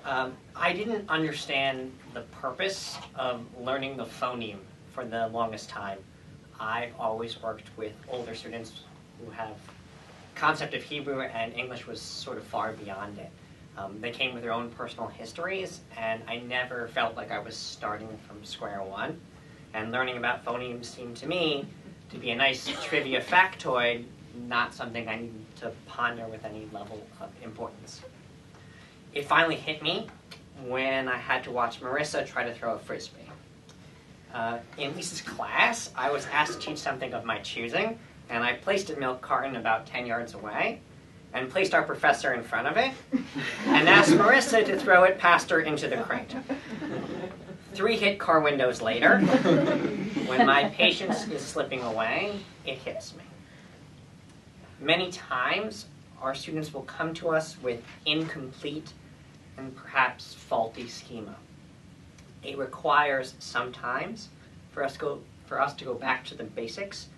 I didn't understand the purpose of learning the phoneme for the longest time. I've always worked with older students who have concept of Hebrew, and English was sort of far beyond it. They came with their own personal histories, and I never felt like I was starting from square one. And learning about phonemes seemed to me to be a nice trivia factoid, not something I needed to ponder with any level of importance. It finally hit me when I had to watch Marissa try to throw a frisbee. In Lisa's class, I was asked to teach something of my choosing, and I placed a milk carton about 10 yards away, and placed our professor in front of it, and asked Marissa to throw it past her into the crate. 3 hit car windows later, when my patience is slipping away, it hits me. Many times, our students will come to us with incomplete and perhaps faulty schema. It requires sometimes for us to go back to the basics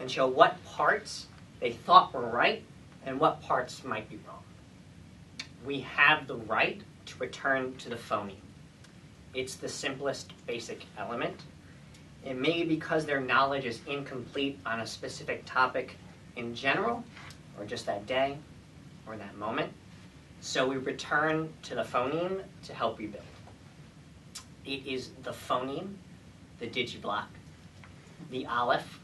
and show what parts they thought were right and what parts might be wrong. We have the right to return to the phoneme. It's the simplest basic element. It may be because their knowledge is incomplete on a specific topic in general, or just that day, or that moment. So we return to the phoneme to help rebuild. It is the phoneme, the digiblock, the Aleph,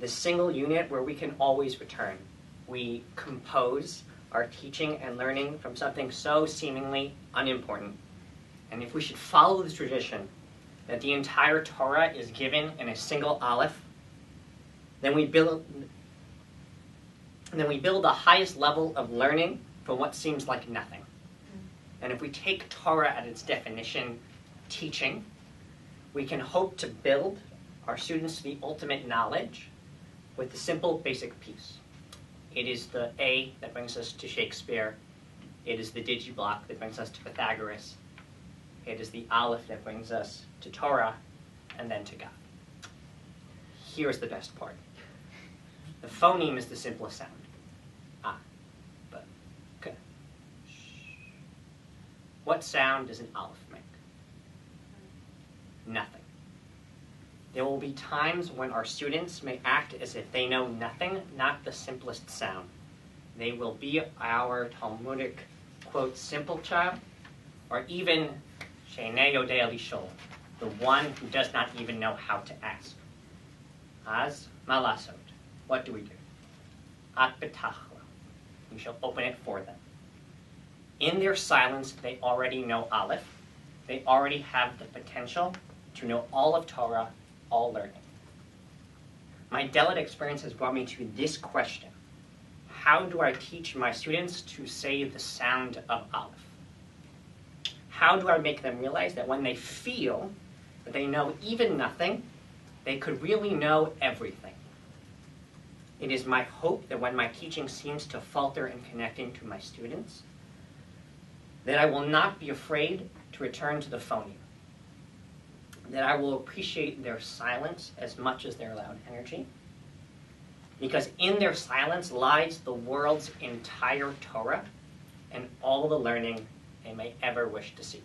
the single unit where we can always return. We compose our teaching and learning from something so seemingly unimportant. And if we should follow the tradition that the entire Torah is given in a single Aleph, then we build the highest level of learning from what seems like nothing. And if we take Torah at its definition, teaching, we can hope to build our students to the ultimate knowledge with the simple basic piece. It is the A that brings us to Shakespeare. It is the digiblock that brings us to Pythagoras. It is the Aleph that brings us to Torah and then to God. Here's the best part. The phoneme is the simplest sound. Ah, but, okay. What sound does an Aleph make? Nothing. There will be times when our students may act as if they know nothing, not the simplest sound. They will be our Talmudic, quote, simple child, or even Sheinei Yodea Lishol, the one who does not even know how to ask. Az ma lasot. What do we do? At betachla. We shall open it for them. In their silence, they already know Aleph. They already have the potential to know all of Torah, all learning. My DeLeT experience has brought me to this question. How do I teach my students to say the sound of Aleph? How do I make them realize that when they feel that they know even nothing, they could really know everything? It is my hope that when my teaching seems to falter in connecting to my students, that I will not be afraid to return to the phoneme, that I will appreciate their silence as much as their loud energy, because in their silence lies the world's entire Torah and all the learning they may ever wish to seek.